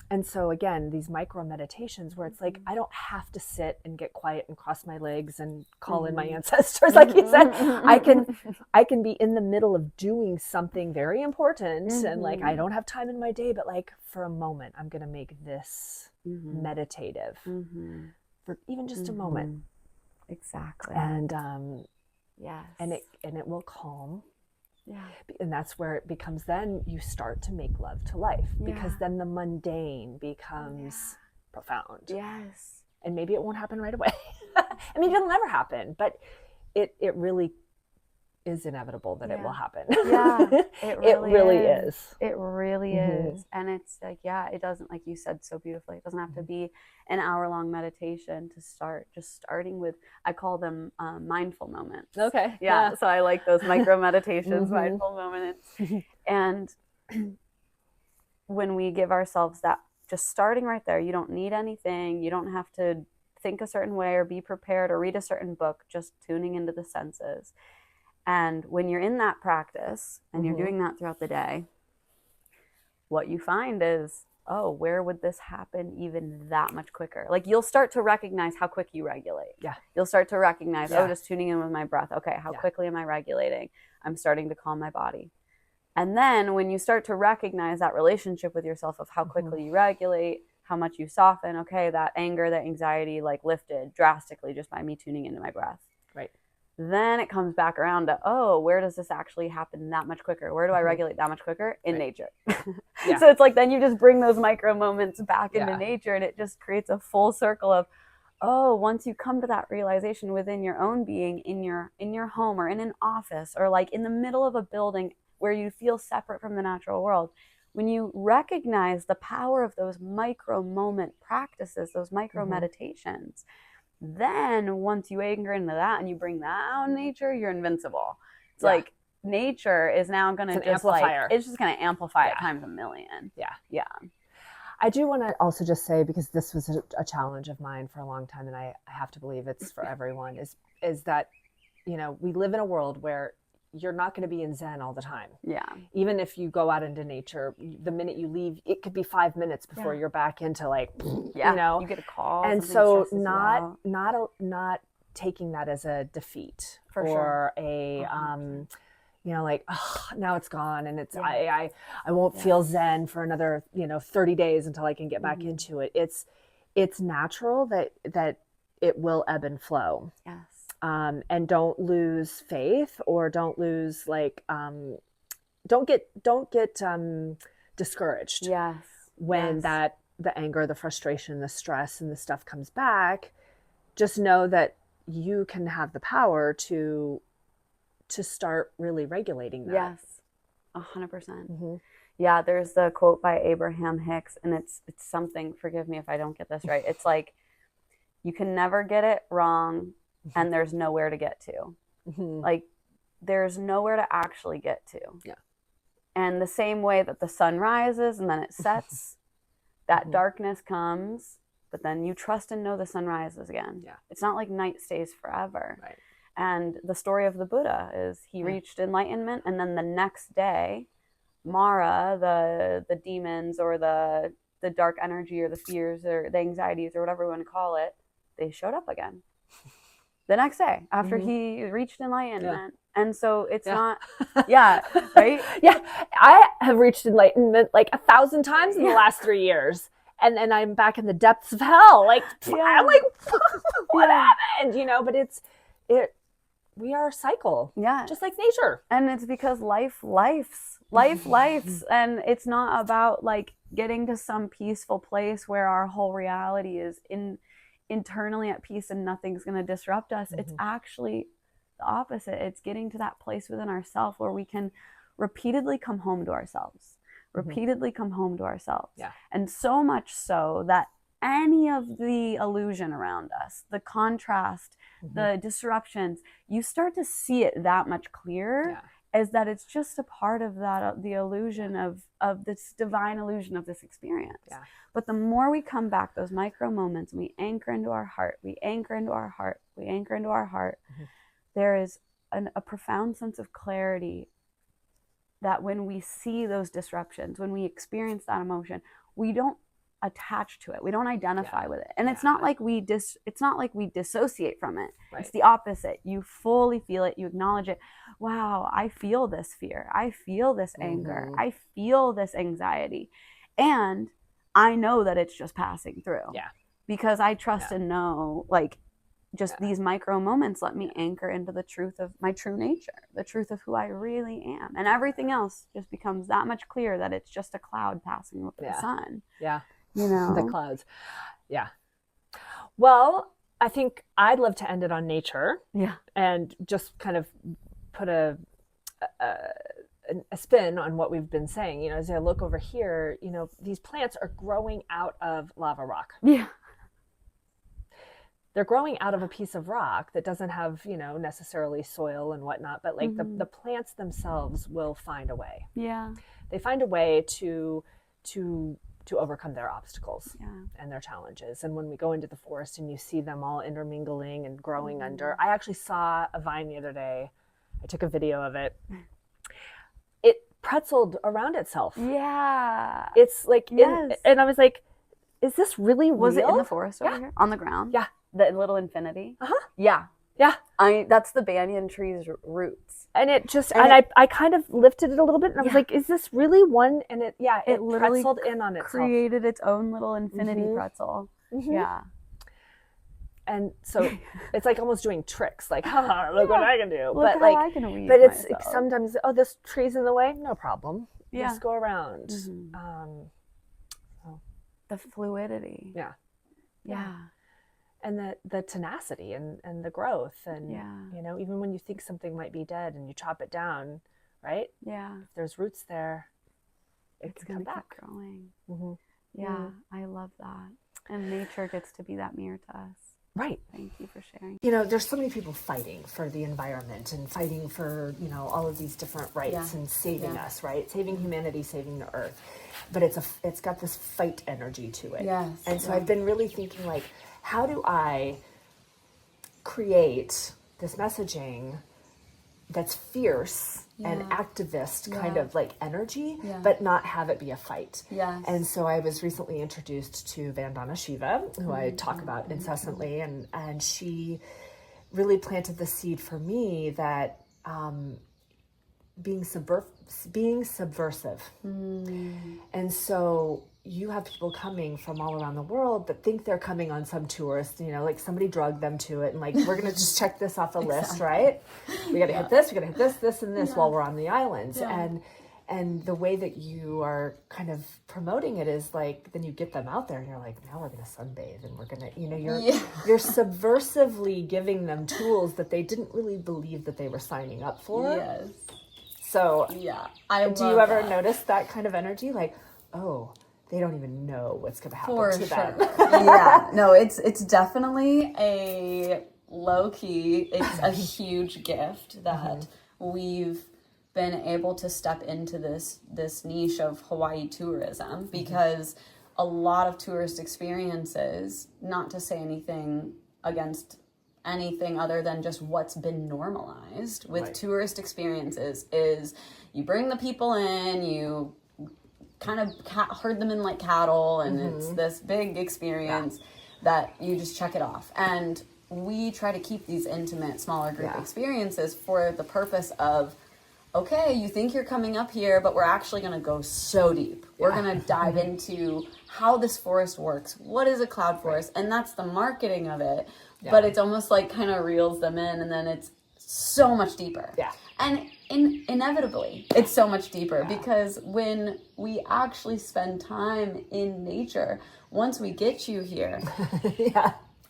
and so again, these micro meditations where it's like, I don't have to sit and get quiet and cross my legs and call in my ancestors. Like you said, I can be in the middle of doing something very important and like, I don't have time in my day, but like for a moment, I'm going to make this meditative for even just a moment. Exactly. And, yes. And it will calm. Yeah. And that's where it becomes, then you start to make love to life, because then the mundane becomes profound. Yes. And maybe it won't happen right away. I mean, it'll never happen, but it really is inevitable that it will happen. Yeah, it really is. It really Mm-hmm. is. And it's like, it doesn't, like you said so beautifully, it doesn't have to be an hour-long meditation to start. Just starting with, I call them mindful moments. Okay. Yeah. So I like those micro meditations, mindful moments. And when we give ourselves that, just starting right there, you don't need anything. You don't have to think a certain way or be prepared or read a certain book, just tuning into the senses. And when you're in that practice and you're doing that throughout the day, what you find is, oh, where would this happen even that much quicker? Like you'll start to recognize how quick you regulate. Yeah. You'll start to recognize, oh, just tuning in with my breath. Okay, how quickly am I regulating? I'm starting to calm my body. And then when you start to recognize that relationship with yourself of how quickly you regulate, how much you soften, okay, that anger, that anxiety like lifted drastically just by me tuning into my breath. Right. Then it comes back around to, oh, where does this actually happen that much quicker? Where do I regulate that much quicker? In nature. So it's like, then you just bring those micro moments back into nature, and it just creates a full circle of, oh, once you come to that realization within your own being, in your home or in an office or like in the middle of a building where you feel separate from the natural world, when you recognize the power of those micro moment practices, those micro meditations, then once you anchor into that and you bring that out in nature, you're invincible. It's like nature is now going to just like, it's just going to amplify it times a million. Yeah. Yeah. I do want to also just say, because this was a challenge of mine for a long time, and I have to believe it's for everyone, is that, you know, we live in a world where you're not going to be in Zen all the time. Yeah. Even if you go out into nature, the minute you leave, it could be 5 minutes before you're back into like, you know, you get a call. And so not taking that as a defeat or a, you know, like, oh, now it's gone. And it's, I won't feel Zen for another, 30 days until I can get back into it. It's natural that it will ebb and flow. Yes. And don't lose faith, or don't lose don't get discouraged. Yes. When the anger, the frustration, the stress, and the stuff comes back. Just know that you can have the power to start really regulating that. Yes, 100%. Yeah, there's the quote by Abraham Hicks, and it's something. Forgive me if I don't get this right. It's like, you can never get it wrong. And there's nowhere to get to. Like, there's nowhere to actually get to. Yeah. And the same way that the sun rises and then it sets, that darkness comes, but then you trust and know the sun rises again. Yeah. It's not like night stays forever. Right. And the story of the Buddha is he reached enlightenment, and then the next day, Mara, the demons or the dark energy or the fears or the anxieties or whatever we want to call it, they showed up again. The next day after he reached enlightenment. And so it's not, right? Yeah. I have reached enlightenment like 1,000 times in the last 3 years. And then I'm back in the depths of hell. Like, I'm like, what happened? But we are a cycle. Yeah. Just like nature. And it's because life lives. And it's not about like getting to some peaceful place where our whole reality is internally at peace and nothing's going to disrupt us. It's actually the opposite. It's getting to that place within ourselves where we can repeatedly come home to ourselves. Yeah. And so much so that any of the illusion around us, the contrast, the disruptions, you start to see it that much clearer, as that it's just a part of that, the illusion of this divine illusion of this experience. Yeah. But the more we come back, those micro moments, and we anchor into our heart, there is a profound sense of clarity that when we see those disruptions, when we experience that emotion, we don't attach to it. We don't identify with it. And it's not like we dissociate from it. Right. It's the opposite. You fully feel it. You acknowledge it. Wow, I feel this fear. I feel this anger. I feel this anxiety. And I know that it's just passing through. Yeah. Because I trust and know, like, just these micro moments let me anchor into the truth of my true nature, the truth of who I really am. And everything else just becomes that much clearer that it's just a cloud passing over the sun. Yeah. You know? The clouds. Yeah. Well, I think I'd love to end it on nature. Yeah. And just kind of put a spin on what we've been saying. You know, as I look over here, you know, these plants are growing out of lava rock. Yeah. They're growing out of a piece of rock that doesn't have, you know, necessarily soil and whatnot, but like the plants themselves will find a way. Yeah. They find a way to overcome their obstacles and their challenges. And when we go into the forest and you see them all intermingling and growing under, I actually saw a vine the other day. I took a video of it. It pretzeled around itself. Yeah. It's like, and I was like, is this really real? Was it in the forest over here? On the ground? Yeah. The little infinity? Uh-huh. Yeah. Yeah. That's the banyan tree's roots. And it just, and I kind of lifted it a little bit and I was like, is this really one? And it literally pretzeled in on itself. Created its own little infinity pretzel. Yeah. And so it's like almost doing tricks, like, look what I can do. Look how I can weave but it's myself. sometimes, this tree's in the way, no problem. Yeah. Just go around. The fluidity. Yeah. Yeah. And the tenacity and the growth. And, Yeah. you know, even when you think something might be dead and you chop it down, right? Yeah. If there's roots there, It's can going come to back. keep growing. Mm-hmm. Yeah. I love that. And nature gets to be that mirror to us. Right. Thank you for sharing. You know, there's so many people fighting for the environment and fighting for, you know, all of these different rights and saving us, right? Saving humanity, saving the earth. But it's got this fight energy to it. Yes. And so I've been really thinking, like, how do I create this messaging that's fierce and activist kind of like energy, but not have it be a fight. Yes. And so I was recently introduced to Vandana Shiva, who I talk about incessantly, and she really planted the seed for me that being subversive. And so you have people coming from all around the world that think they're coming on some tourist, you know, like somebody drugged them to it and like, we're going to just check this off the list, right? We got to hit this, we got to hit this, this, and this while we're on the islands. And the way that you are kind of promoting it is like, then you get them out there and you're like, now we're going to sunbathe and we're going to, you know, you're subversively giving them tools that they didn't really believe that they were signing up for. Yes. So do you ever notice that kind of energy? Like, oh, they don't even know what's going to happen to them. Yeah, no, it's definitely a low key. It's a huge gift that we've been able to step into this niche of Hawaii tourism, because a lot of tourist experiences, not to say anything against anything other than just what's been normalized with tourist experiences, is you bring the people in, you kind of herd them in like cattle, and it's this big experience that you just check it off. And we try to keep these intimate, smaller group experiences for the purpose of, okay, you think you're coming up here, but we're actually going to go so deep. We're going to dive into how this forest works. What is a cloud forest? And that's the marketing of it. But it's almost like kind of reels them in, and then it's so much deeper. Yeah. And inevitably, it's so much deeper because when we actually spend time in nature, once we get you here,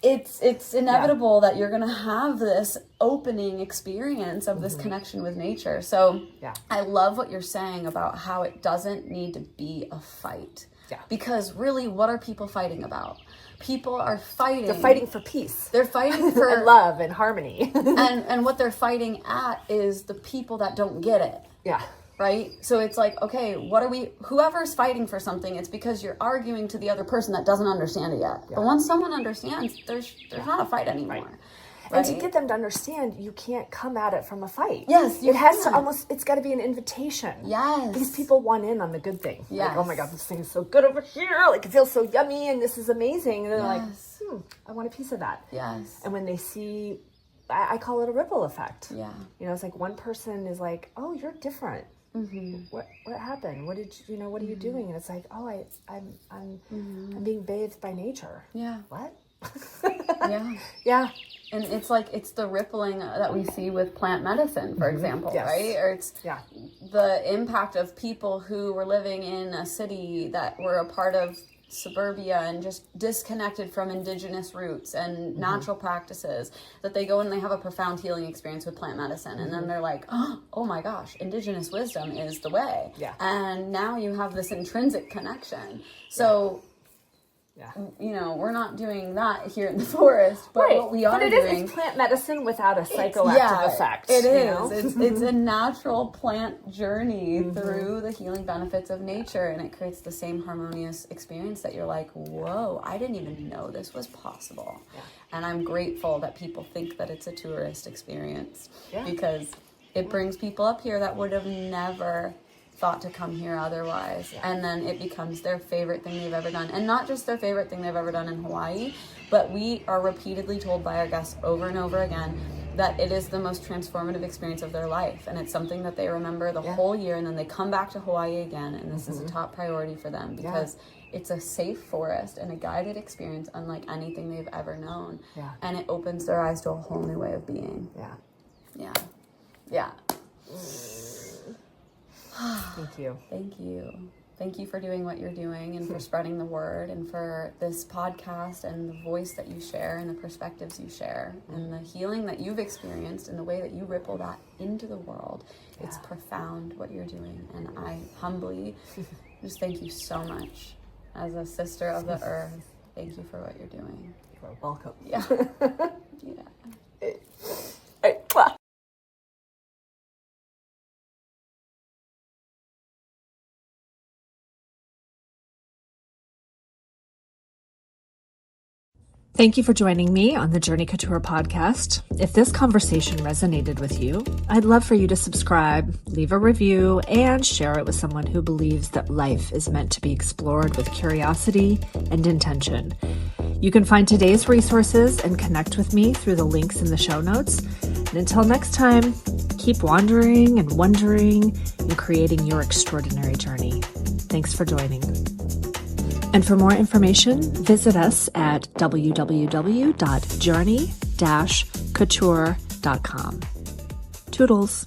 it's inevitable that you're going to have this opening experience of this connection with nature. So I love what you're saying about how it doesn't need to be a fight. Yeah. Because really, what are people fighting about? People are fighting. They're fighting for peace. They're fighting for and love and harmony. and what they're fighting at is the people that don't get it. Yeah. Right? So it's like, okay, whoever's fighting for something, it's because you're arguing to the other person that doesn't understand it yet. Yeah. But once someone understands, there's not a fight anymore. Right. And to get them to understand, you can't come at it from a fight. Yes, it's got to be an invitation. Yes. Because people want in on the good thing. Yes. Like, oh my God, this thing is so good over here. Like, it feels so yummy and this is amazing. And they're like, I want a piece of that. Yes. And when they see, I call it a ripple effect. Yeah. You know, it's like one person is like, oh, you're different. Mm-hmm. What happened? What are you doing? And it's like, oh, I'm being bathed by nature. Yeah. What? Yeah. And it's like, it's the rippling that we see with plant medicine, for example, right? Or it's the impact of people who were living in a city that were a part of suburbia and just disconnected from indigenous roots and natural practices, that they go and they have a profound healing experience with plant medicine. And then they're like, oh my gosh, indigenous wisdom is the way. Yeah. And now you have this intrinsic connection. So you know, we're not doing that here in the forest, but what we are doing... It's plant medicine without a psychoactive effect. It is. It's a natural plant journey through the healing benefits of nature, and it creates the same harmonious experience that you're like, whoa, I didn't even know this was possible. Yeah. And I'm grateful that people think that it's a tourist experience because it brings people up here that would have never thought to come here otherwise. And then it becomes their favorite thing they've ever done. And not just their favorite thing they've ever done in Hawaii, but we are repeatedly told by our guests over and over again that it is the most transformative experience of their life. And it's something that they remember the whole year, and then they come back to Hawaii again, and this is a top priority for them because it's a safe forest and a guided experience unlike anything they've ever known. Yeah. And it opens their eyes to a whole new way of being. Yeah. Thank you. Thank you for doing what you're doing and for spreading the word and for this podcast and the voice that you share and the perspectives you share and the healing that you've experienced and the way that you ripple that into the world. Yeah. It's profound what you're doing, and I humbly just thank you so much. As a sister of the earth, thank you for what you're doing. You're welcome. Yeah. Thank you for joining me on the Journey Couture podcast. If this conversation resonated with you, I'd love for you to subscribe, leave a review, and share it with someone who believes that life is meant to be explored with curiosity and intention. You can find today's resources and connect with me through the links in the show notes. And until next time, keep wandering and wondering and creating your extraordinary journey. Thanks for joining. And for more information, visit us at www.journey-couture.com. Toodles.